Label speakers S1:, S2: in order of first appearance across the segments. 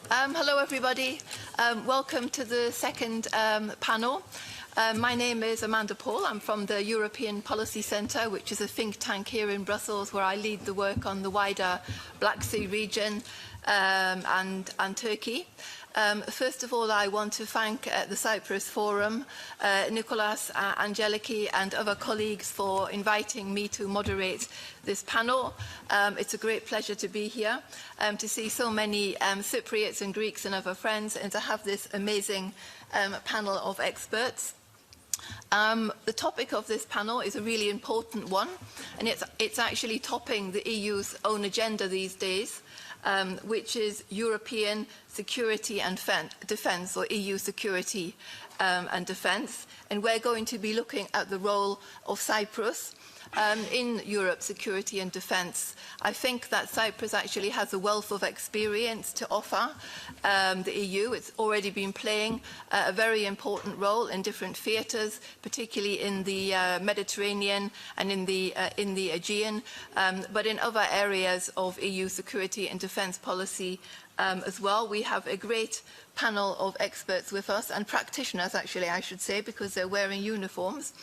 S1: Hello, everybody. Welcome to the second panel. My name is Amanda Paul. I'm from the European Policy Centre, which is a think tank here in Brussels, where I lead the work on the wider Black Sea region and Turkey. First of all, I want to thank the Cyprus Forum, Loukas, Angeliki and other colleagues for inviting me to moderate this panel. It's a great pleasure to be here, to see so many Cypriots and Greeks and other friends, and to have this amazing panel of experts. The topic of this panel is a really important one, and it's actually topping the EU's own agenda these days, which is European security and defence, or EU security and defence. And we're going to be looking at the role of Cyprus in Europe's security and defence. I think that Cyprus actually has a wealth of experience to offer the EU. It's already been playing a very important role in different theatres, particularly in the Mediterranean and in the Aegean, but in other areas of EU security and defence policy as well. We have a great panel of experts with us, and practitioners, actually, I should say, because they're wearing uniforms,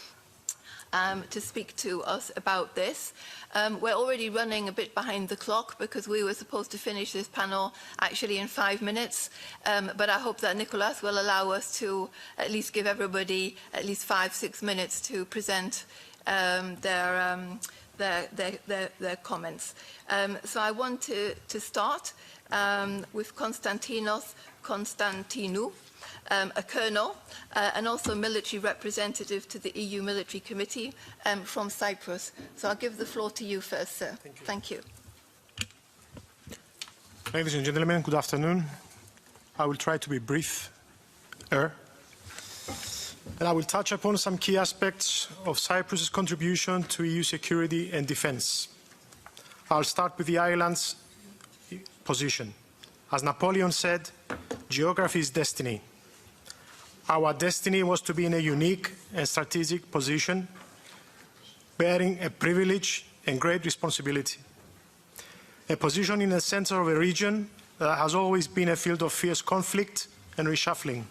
S1: to speak to us about this. We're already running a bit behind the clock because we were supposed to finish this panel actually in 5 minutes, but I hope that Nicholas will allow us to at least give everybody at least 5-6 minutes to present their comments. So I want to start with Constantinou, a colonel and also military representative to the EU Military Committee from Cyprus. So I'll give the floor to you first, sir. Thank you.
S2: Ladies and gentlemen, good afternoon. I will try to be brief, and I will touch upon some key aspects of Cyprus's contribution to EU security and defence. I'll start with the island's position. As Napoleon said, geography is destiny. Our destiny was to be in a unique and strategic position, bearing a privilege and great responsibility. A position in the center of a region that has always been a field of fierce conflict and reshuffling.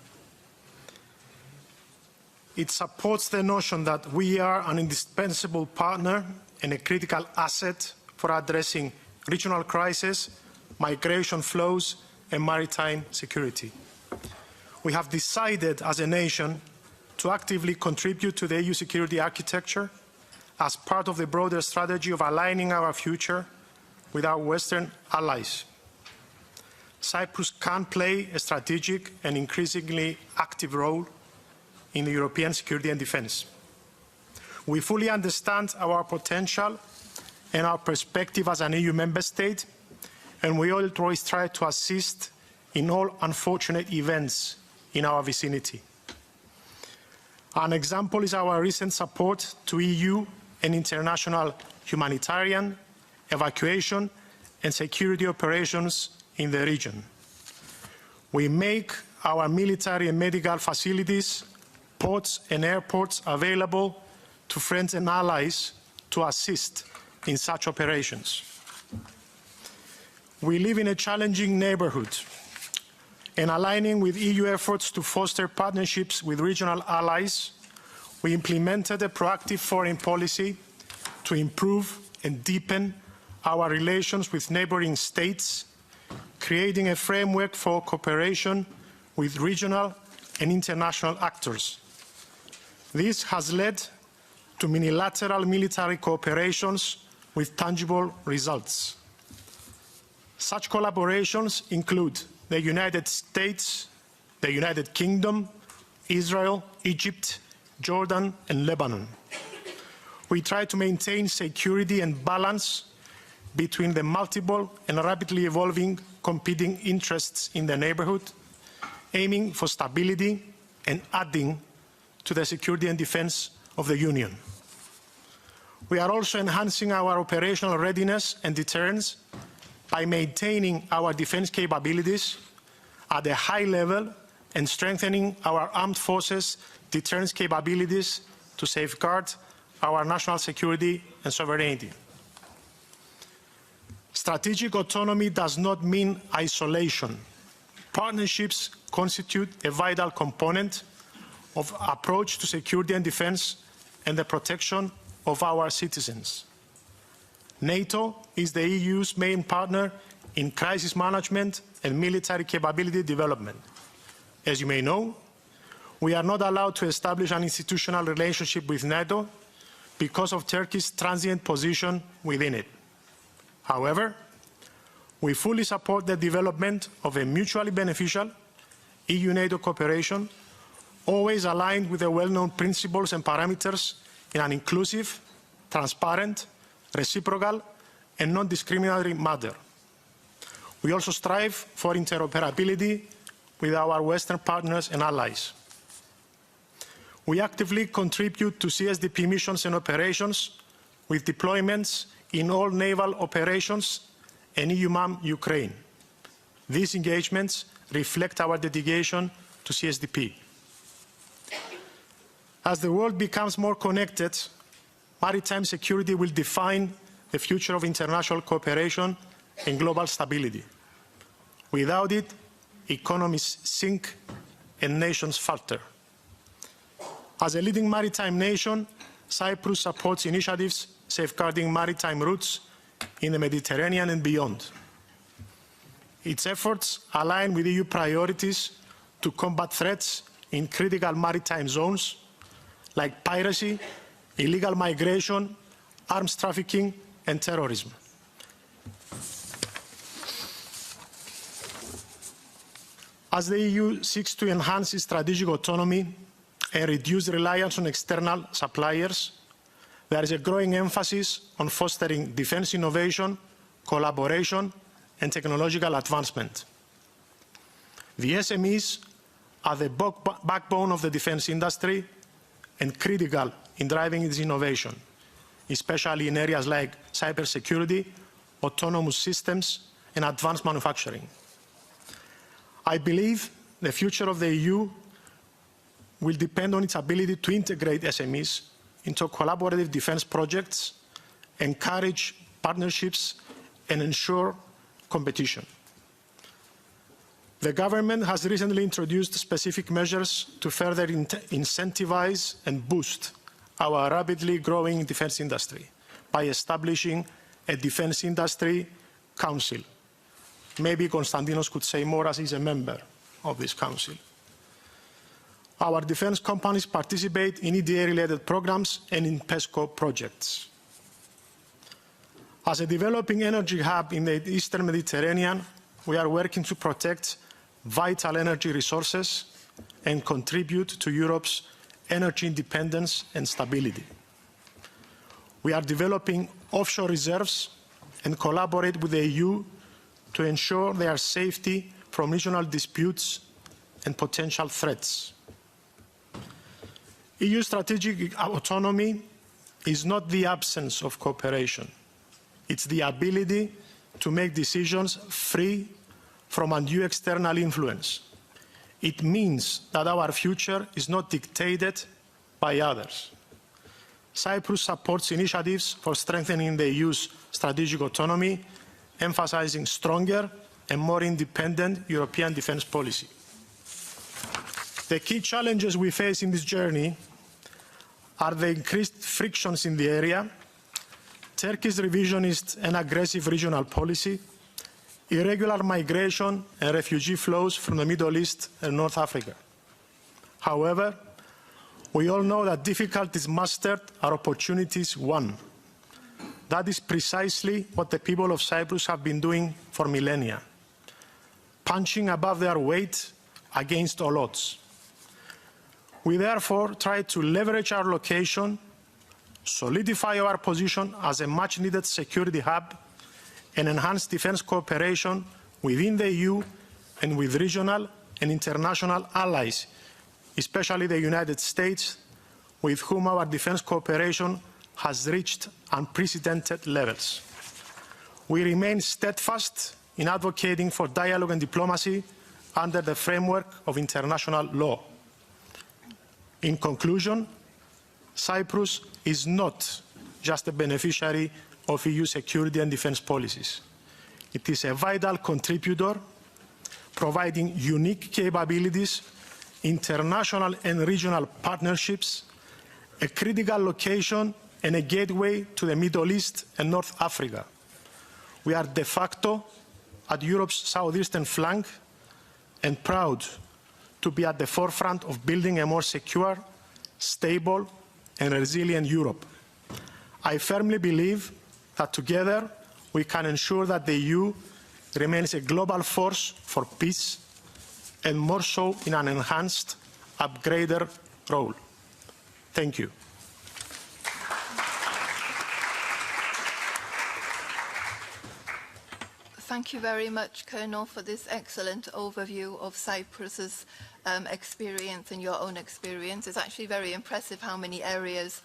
S2: It supports the notion that we are an indispensable partner and a critical asset for addressing regional crises, migration flows, and maritime security. We have decided as a nation to actively contribute to the EU security architecture as part of the broader strategy of aligning our future with our Western allies. Cyprus can play a strategic and increasingly active role in the European security and defence. We fully understand our potential and our perspective as an EU member state, and we always try to assist in all unfortunate events in our vicinity. An example is our recent support to EU and international humanitarian, evacuation and security operations in the region. We make our military and medical facilities, ports and airports available to friends and allies to assist in such operations. We live in a challenging neighbourhood, and aligning with EU efforts to foster partnerships with regional allies, we implemented a proactive foreign policy to improve and deepen our relations with neighbouring states, creating a framework for cooperation with regional and international actors. This has led to unilateral military cooperations with tangible results. Such collaborations include the United States, the United Kingdom, Israel, Egypt, Jordan, and Lebanon. We try to maintain security and balance between the multiple and rapidly evolving competing interests in the neighbourhood, aiming for stability and adding to the security and defence of the Union. We are also enhancing our operational readiness and deterrence by maintaining our defence capabilities at a high level and strengthening our armed forces' deterrence capabilities to safeguard our national security and sovereignty. Strategic autonomy does not mean isolation. Partnerships constitute a vital component of approach to security and defense and the protection of our citizens. NATO is the EU's main partner in crisis management and military capability development. As you may know, we are not allowed to establish an institutional relationship with NATO because of Turkey's transient position within it. However, we fully support the development of a mutually beneficial EU-NATO cooperation, always aligned with the well-known principles and parameters in an inclusive, transparent, reciprocal, and non-discriminatory manner. We also strive for interoperability with our Western partners and allies. We actively contribute to CSDP missions and operations with deployments in all naval operations and EUMAM Ukraine. These engagements reflect our dedication to CSDP. As the world becomes more connected, maritime security will define the future of international cooperation and global stability. Without it, economies sink and nations falter. As a leading maritime nation, Cyprus supports initiatives safeguarding maritime routes in the Mediterranean and beyond. Its efforts align with EU priorities to combat threats in critical maritime zones like piracy, illegal migration, arms trafficking, and terrorism. As the EU seeks to enhance its strategic autonomy and reduce reliance on external suppliers, there is a growing emphasis on fostering defense innovation, collaboration, and technological advancement. The SMEs are the backbone of the defense industry and critical in driving its innovation, especially in areas like cybersecurity, autonomous systems, and advanced manufacturing. I believe the future of the EU will depend on its ability to integrate SMEs into collaborative defense projects, encourage partnerships, and ensure competition. The government has recently introduced specific measures to further incentivize and boost our rapidly growing defense industry by establishing a defense industry council. Maybe Constantinos could say more as he's a member of this council. Our defense companies participate in EDA-related programs and in PESCO projects. As a developing energy hub in the Eastern Mediterranean, we are working to protect vital energy resources and contribute to Europe's energy independence and stability. We are developing offshore reserves and collaborate with the EU to ensure their safety from regional disputes and potential threats. EU strategic autonomy is not the absence of cooperation. It's the ability to make decisions free from undue external influence. It means that our future is not dictated by others. Cyprus supports initiatives for strengthening the EU's strategic autonomy, emphasizing stronger and more independent European defense policy. The key challenges we face in this journey are the increased frictions in the area, Turkey's revisionist and aggressive regional policy, irregular migration and refugee flows from the Middle East and North Africa. However, we all know that difficulties mastered are opportunities won. That is precisely what the people of Cyprus have been doing for millennia, punching above their weight against all odds. We therefore try to leverage our location, solidify our position as a much-needed security hub, and enhance defense cooperation within the EU and with regional and international allies, especially the United States, with whom our defense cooperation has reached unprecedented levels. We remain steadfast in advocating for dialogue and diplomacy under the framework of international law. In conclusion, Cyprus is not just a beneficiary of EU security and defense policies. It is a vital contributor, providing unique capabilities, international and regional partnerships, a critical location and a gateway to the Middle East and North Africa. We are de facto at Europe's southeastern flank and proud to be at the forefront of building a more secure, stable and resilient Europe. I firmly believe that together we can ensure that the EU remains a global force for peace and more so in an enhanced, upgraded role. Thank you.
S1: Thank you very much, Colonel, for this excellent overview of Cyprus's experience and your own experience. It's actually very impressive how many areas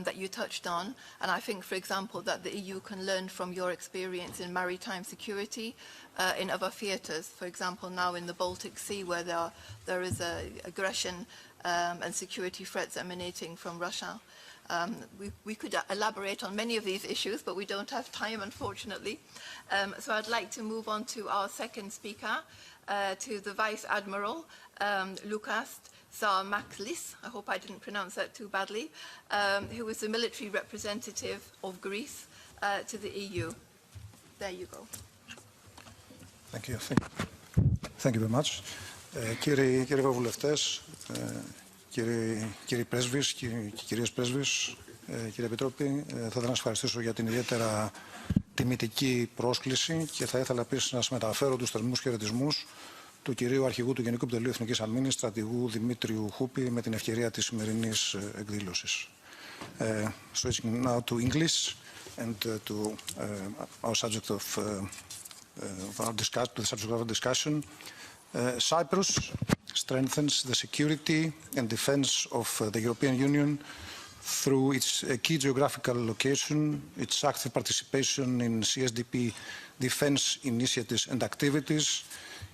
S1: that you touched on. And I think, for example, that the EU can learn from your experience in maritime security in other theatres. For example, now in the Baltic Sea, where there is aggression and security threats emanating from Russia. We could elaborate on many of these issues, but we don't have time, unfortunately. So I'd like to move on to our second speaker, to the Vice-Admiral, Loukas, Tsarmaklis, I hope I didn't pronounce that too badly, who is the military representative of Greece to the EU. There you go.
S3: Thank you. Thank you very much. Κύριοι Ευρωβουλευτές, κύριοι πρέσβεις και κυρίες πρέσβεις, κύριε Επιτρόπη, θα ήθελα να σας ευχαριστήσω για την ιδιαίτερα τιμητική πρόσκληση και θα ήθελα επίσης να σας μεταφέρω τους θερμούς χαιρετισμούς του κυρίου Αρχηγού του Γενικού Επιτελείου Εθνικής Αμήνης, στρατηγού Δημήτριου Χούπη, με την ευκαιρία της σημερινής εκδήλωσης. Switching now to English and to our subject of our discussion. Cyprus strengthens the security and defense of the European Union through its key geographical location, its active participation in CSDP defense initiatives and activities,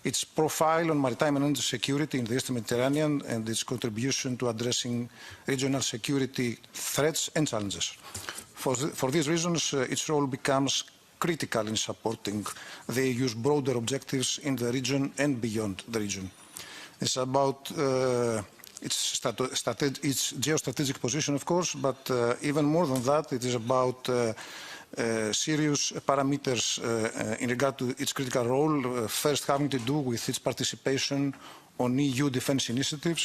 S3: its profile on maritime and energy security in the Eastern Mediterranean, and its contribution to addressing regional security threats and challenges. For these reasons, its role becomes critical in supporting the EU's broader objectives in the region and beyond the region. It's about its geostrategic position, of course, but even more than that, it is about serious parameters in regard to its critical role, first having to do with its participation on EU defense initiatives,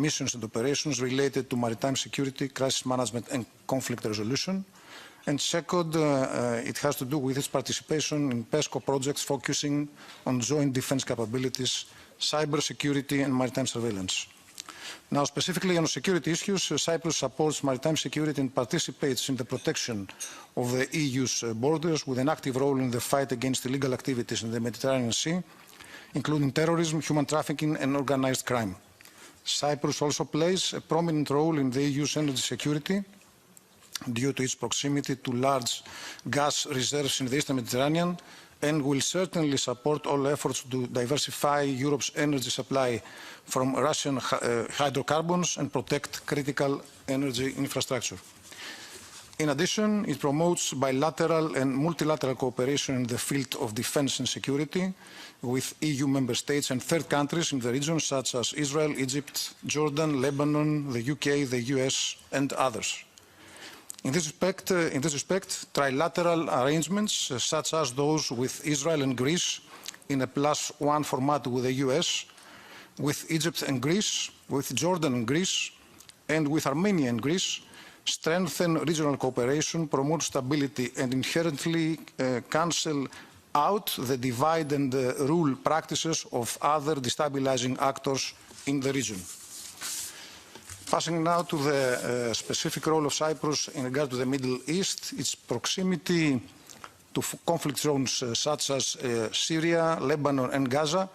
S3: missions and operations related to maritime security, crisis management and conflict resolution. And second, it has to do with its participation in PESCO projects focusing on joint defense capabilities, cybersecurity and maritime surveillance. Now, specifically on security issues, Cyprus supports maritime security and participates in the protection of the EU's borders with an active role in the fight against illegal activities in the Mediterranean Sea, including terrorism, human trafficking and organized crime. Cyprus also plays a prominent role in the EU's energy security due to its proximity to large gas reserves in the Eastern Mediterranean, and will certainly support all efforts to diversify Europe's energy supply from Russian hydrocarbons and protect critical energy infrastructure. In addition, it promotes bilateral and multilateral cooperation in the field of defense and security with EU member states and third countries in the region, such as Israel, Egypt, Jordan, Lebanon, the UK, the US, and others. In this respect, trilateral arrangements, such as those with Israel and Greece in a +1 format with the US, with Egypt and Greece, with Jordan and Greece, and with Armenia and Greece, strengthen regional cooperation, promote stability, and inherently cancel out the divide and rule practices of other destabilizing actors in the region. Passing now to the specific role of Cyprus in regard to the Middle East, its proximity to conflict zones such as Syria, Lebanon and Gaza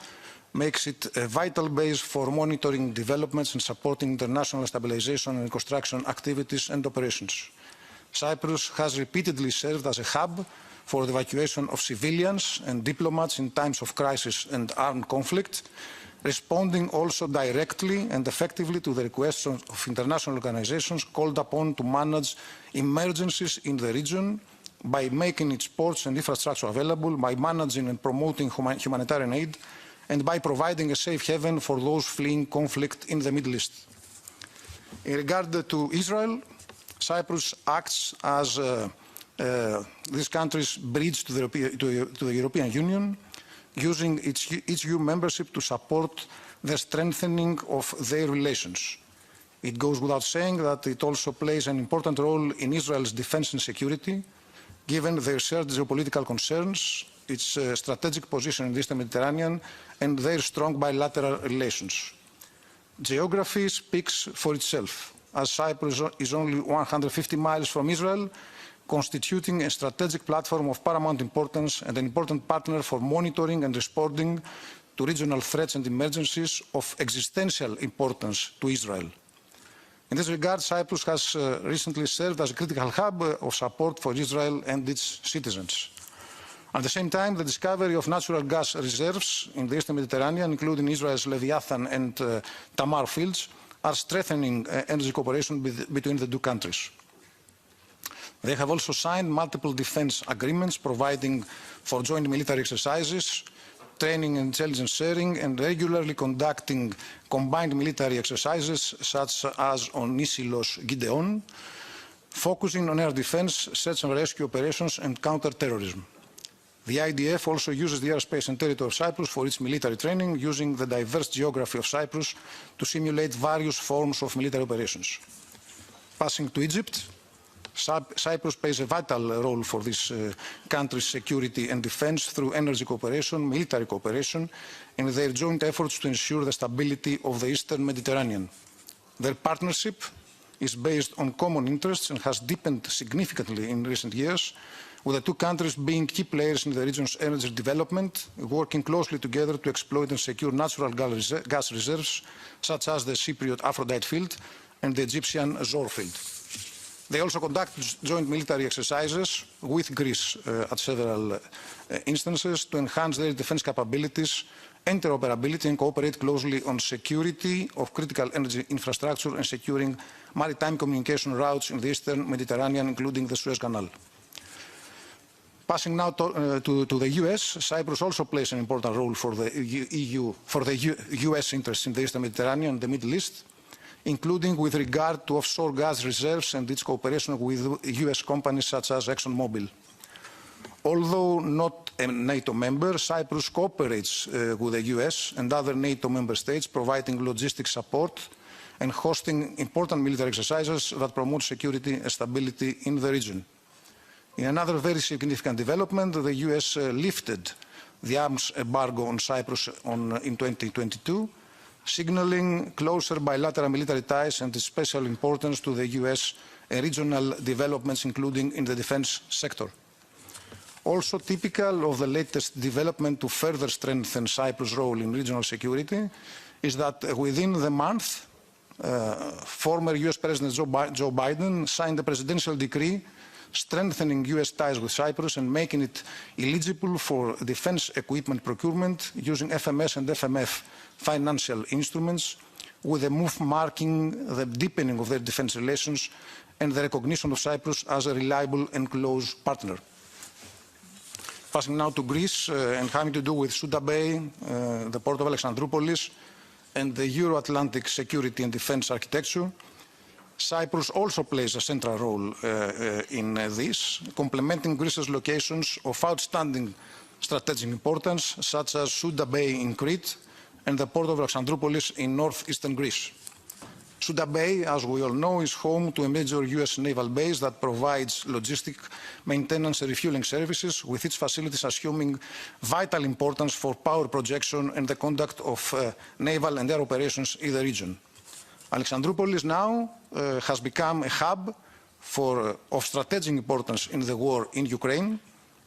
S3: makes it a vital base for monitoring developments and supporting international stabilization and reconstruction activities and operations. Cyprus has repeatedly served as a hub for the evacuation of civilians and diplomats in times of crisis and armed conflict, responding also directly and effectively to the requests of international organizations called upon to manage emergencies in the region by making its ports and infrastructure available, by managing and promoting humanitarian aid, and by providing a safe haven for those fleeing conflict in the Middle East. In regard to Israel, Cyprus acts as this country's bridge to the European Union, using its EU membership to support the strengthening of their relations. It goes without saying that it also plays an important role in Israel's defense and security, given their shared geopolitical concerns, its strategic position in the Eastern Mediterranean, and their strong bilateral relations. Geography speaks for itself, as Cyprus is only 150 miles from Israel, constituting a strategic platform of paramount importance and an important partner for monitoring and responding to regional threats and emergencies of existential importance to Israel. In this regard, Cyprus has recently served as a critical hub of support for Israel and its citizens. At the same time, the discovery of natural gas reserves in the Eastern Mediterranean, including Israel's Leviathan and Tamar fields, are strengthening energy cooperation between the two countries. They have also signed multiple defense agreements providing for joint military exercises, training and intelligence sharing, and regularly conducting combined military exercises such as on Isilos Gideon, focusing on air defense, search and rescue operations, and counter-terrorism. The IDF also uses the airspace and territory of Cyprus for its military training, using the diverse geography of Cyprus to simulate various forms of military operations. Passing to Egypt, Cyprus plays a vital role for this country's security and defense through energy cooperation, military cooperation, and their joint efforts to ensure the stability of the Eastern Mediterranean. Their partnership is based on common interests and has deepened significantly in recent years, with the two countries being key players in the region's energy development, working closely together to exploit and secure natural gas reserves, such as the Cypriot Aphrodite field and the Egyptian Zohr field. They also conduct joint military exercises with Greece at several instances to enhance their defense capabilities, interoperability, and cooperate closely on security of critical energy infrastructure and securing maritime communication routes in the Eastern Mediterranean, including the Suez Canal. Passing now to the US, Cyprus also plays an important role for the US interests in the Eastern Mediterranean and the Middle East, including with regard to offshore gas reserves and its cooperation with US companies such as ExxonMobil. Although not a NATO member, Cyprus cooperates with the US and other NATO member states, providing logistics support and hosting important military exercises that promote security and stability in the region. In another very significant development, the US lifted the arms embargo on Cyprus in 2022, signaling closer bilateral military ties and special importance to the US and regional developments, including in the defense sector. Also typical of the latest development to further strengthen Cyprus' role in regional security is that within the month, former US President Joe Biden signed a presidential decree strengthening US ties with Cyprus and making it eligible for defense equipment procurement using FMS and FMF financial instruments, with a move marking the deepening of their defense relations and the recognition of Cyprus as a reliable and close partner. Passing now to Greece and having to do with Souda Bay, the port of Alexandroupolis, and the Euro-Atlantic security and defense architecture, Cyprus also plays a central role in this, complementing Greece's locations of outstanding strategic importance, such as Souda Bay in Crete and the port of Alexandroupolis in northeastern Greece. Souda Bay, as we all know, is home to a major US naval base that provides logistic maintenance and refueling services, with its facilities assuming vital importance for power projection and the conduct of naval and air operations in the region. Alexandroupolis now has become a hub of strategic importance in the war in Ukraine,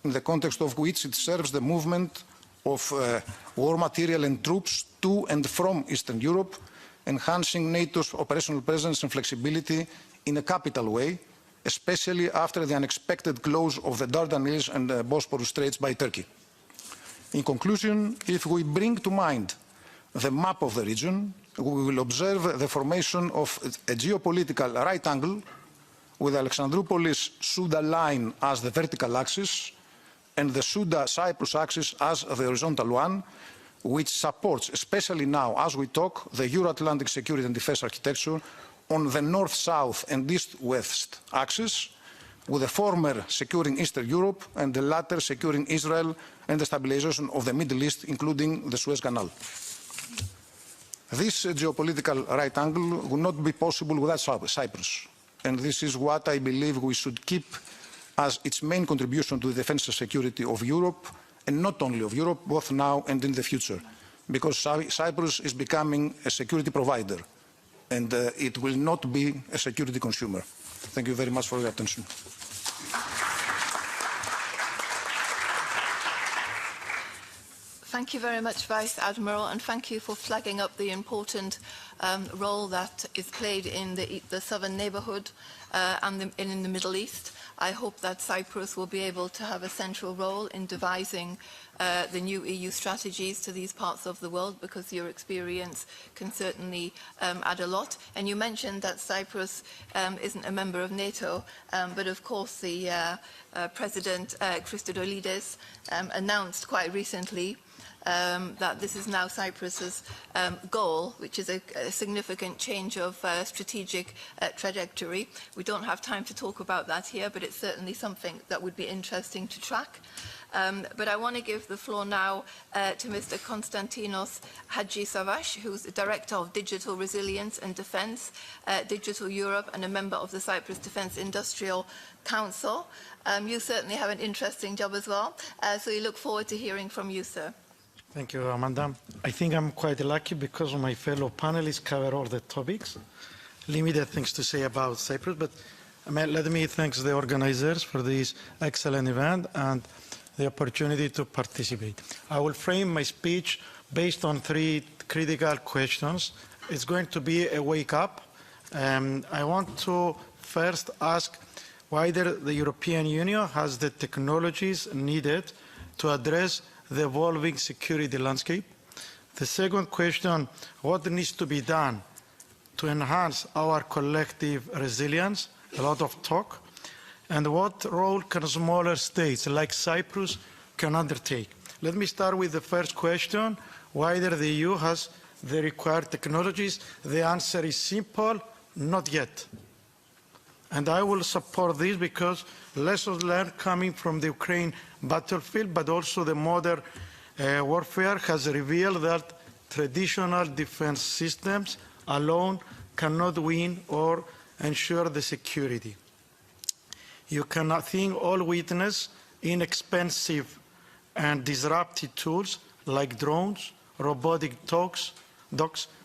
S3: in the context of which it serves the movement of war material and troops to and from Eastern Europe, enhancing NATO's operational presence and flexibility in a capital way, especially after the unexpected close of the Dardanelles and the Bosporus Straits by Turkey. In conclusion, if we bring to mind the map of the region, we will observe the formation of a geopolitical right angle with Alexandroupolis-Souda line as the vertical axis and the Souda-Cyprus axis as the horizontal one, which supports, especially now as we talk, the Euro-Atlantic security and defense architecture on the north-south and east-west axis, with the former securing Eastern Europe and the latter securing Israel and the stabilization of the Middle East, including the Suez Canal. This geopolitical right angle would not be possible without Cyprus, and this is what I believe we should keep as its main contribution to the defense and security of Europe, and not only of Europe, both now and in the future, because Cyprus is becoming a security provider, and it will not be a security consumer. Thank you very much for your attention.
S1: Thank you very much, Vice-Admiral, and thank you for flagging up the important role that is played in the southern neighbourhood and in the Middle East. I hope that Cyprus will be able to have a central role in devising the new EU strategies to these parts of the world, because your experience can certainly add a lot. And you mentioned that Cyprus isn't a member of NATO, but of course the President Christodoulides announced quite recently that this is now Cyprus's goal, which is a significant change of strategic trajectory. We don't have time to talk about that here, but it's certainly something that would be interesting to track. But I want to give the floor now to Mr. Constantinos Hadjisavvas, who's the Director of Digital Resilience and Defence, Digital Europe, and a member of the Cyprus Defence Industrial Council. You certainly have an interesting job as well, so we look forward to hearing from you, sir.
S4: Thank you, Amanda. I think I'm quite lucky because my fellow panelists cover all the topics. Limited things to say about Cyprus, but let me thank the organizers for this excellent event and the opportunity to participate. I will frame my speech based on 3 critical questions. It's going to be a wake-up. I want to first ask whether the European Union has the technologies needed to address the evolving security landscape. The second question, what needs to be done to enhance our collective resilience? A lot of talk. And what role can smaller states like Cyprus can undertake? Let me start with the first question, whether the EU has the required technologies. The answer is simple, not yet. And I will support this because lessons learned coming from the Ukraine battlefield, but also the modern warfare has revealed that traditional defense systems alone cannot win or ensure the security. You cannot think all witness inexpensive and disruptive tools like drones, robotic dogs,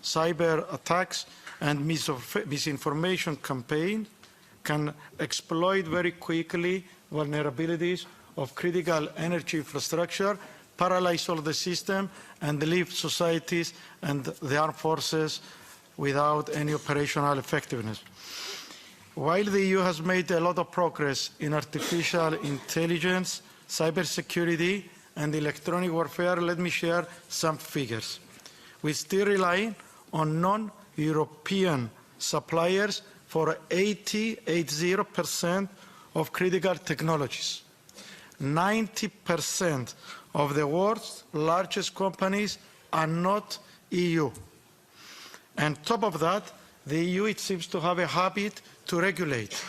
S4: cyber attacks, and misinformation campaigns can exploit very quickly vulnerabilities of critical energy infrastructure, paralyze all the system, and leave societies and the armed forces without any operational effectiveness. While the EU has made a lot of progress in artificial intelligence, cybersecurity, and electronic warfare, let me share some figures. We still rely on non-European suppliers for 80% of critical technologies. 90% of the world's largest companies are not EU. And top of that, the EU, it seems to have a habit to regulate.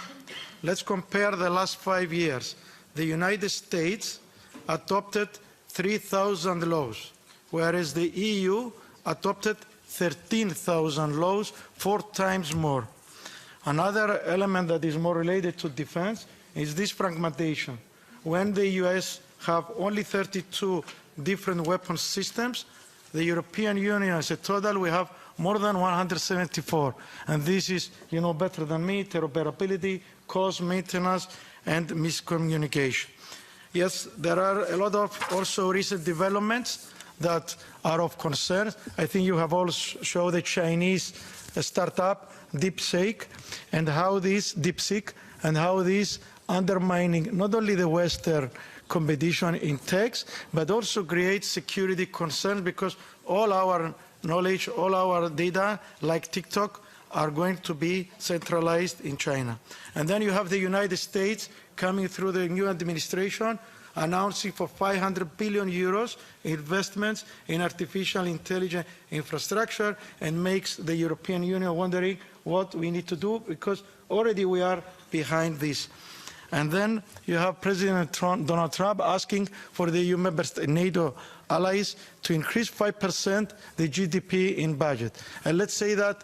S4: Let's compare the last 5 years. The United States adopted 3,000 laws, whereas the EU adopted 13,000 laws, 4 times more. Another element that is more related to defense is this fragmentation. When the US have only 32 different weapons systems, the European Union as a total, we have more than 174. And this is, you know better than me, interoperability, cost, maintenance, and miscommunication. Yes, there are a lot of also recent developments that are of concern. I think you have also shown the Chinese startup, DeepSeek, and how this undermining not only the Western competition in techs, but also creates security concerns because all our knowledge, all our data, like TikTok, are going to be centralized in China. And then you have the United States coming through the new administration, announcing for 500 billion euros investments in artificial intelligence infrastructure, and makes the European Union wondering what we need to do, because already we are behind this. And then you have President Donald Trump asking for the EU member state, NATO allies to increase 5% the GDP in budget. And let's say that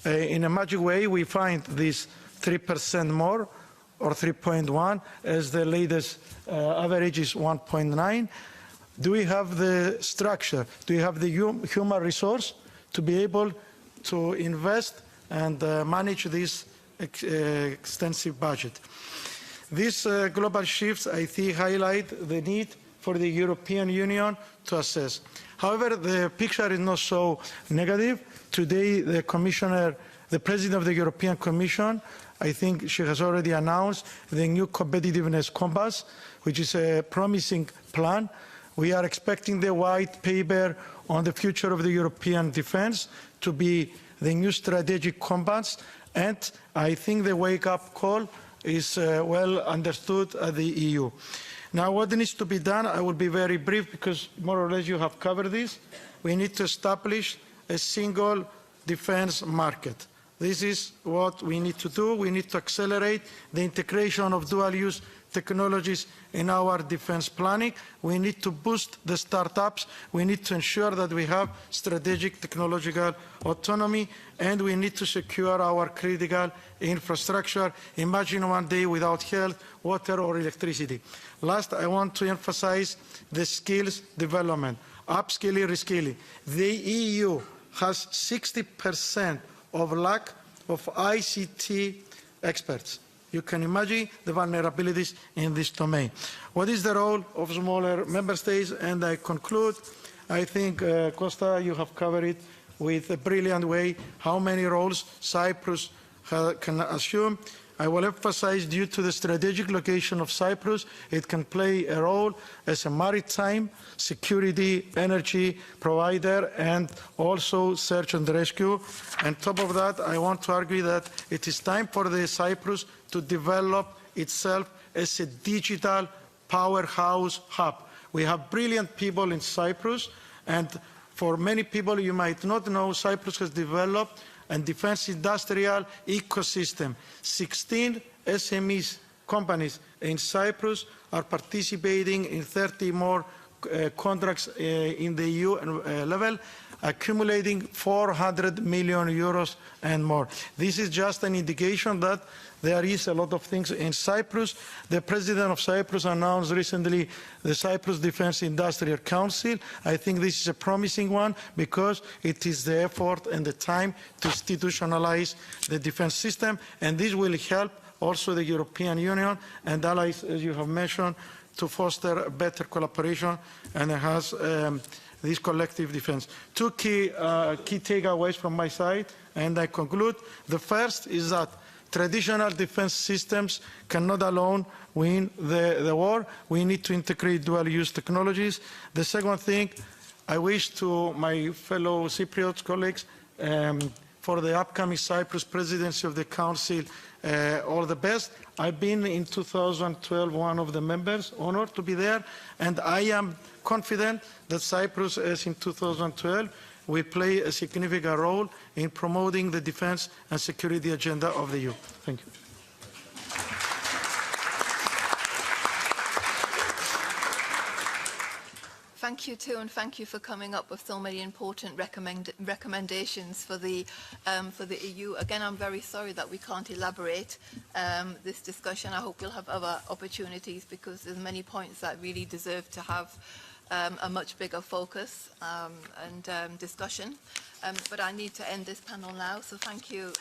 S4: in a magic way we find this 3% more, or 3.1, as the latest average is 1.9. Do we have the structure? Do we have the human resource to be able to invest and manage this extensive budget? These global shifts, I think, highlight the need for the European Union to assess. However, the picture is not so negative. Today, the President of the European Commission, I think she has already announced the new competitiveness compass, which is a promising plan. We are expecting the white paper on the future of the European defense to be the new strategic compass, and I think the wake-up call is well understood at the EU. Now, what needs to be done, I will be very brief because more or less you have covered this. We need to establish a single defense market. This is what we need to do. We need to accelerate the integration of dual-use technologies in our defense planning. We need to boost the startups. We need to ensure that we have strategic technological autonomy, and we need to secure our critical infrastructure. Imagine one day without health, water, or electricity. Last, I want to emphasize the skills development, upskilling, reskilling. The EU has 60% of lack of ICT experts. You can imagine the vulnerabilities in this domain. What is the role of smaller member states? And I conclude, I think, Costa, you have covered it with a brilliant way, how many roles Cyprus can assume. I will emphasize, due to the strategic location of Cyprus, it can play a role as a maritime security energy provider and also search and rescue. On top of that, I want to argue that it is time for the Cyprus to develop itself as a digital powerhouse hub. We have brilliant people in Cyprus, and for many people you might not know, Cyprus has developed a defense industrial ecosystem. 16 SMEs companies in Cyprus are participating in 30 more contracts in the EU level, accumulating 400 million euros and more. This is just an indication that there is a lot of things in Cyprus. The President of Cyprus announced recently the Cyprus Defense Industrial Council. I think this is a promising one because it is the effort and the time to institutionalize the defense system, and this will help also the European Union and allies, as you have mentioned, to foster better collaboration and enhance this collective defense. Two key takeaways from my side, and I conclude. The first is that traditional defense systems cannot alone win the war. We need to integrate dual-use technologies. The second thing, I wish to my fellow Cypriot colleagues for the upcoming Cyprus presidency of the Council all the best. I've been in 2012 one of the members, honored to be there, and I am confident that Cyprus, as in 2012, will play a significant role in promoting the defense and security agenda of the EU. Thank you.
S1: Thank you too, and thank you for coming up with so many important recommendations for the EU. Again, I'm very sorry that we can't elaborate this discussion. I hope we'll have other opportunities because there's many points that really deserve to have a much bigger focus and discussion. But I need to end this panel now, so thank you.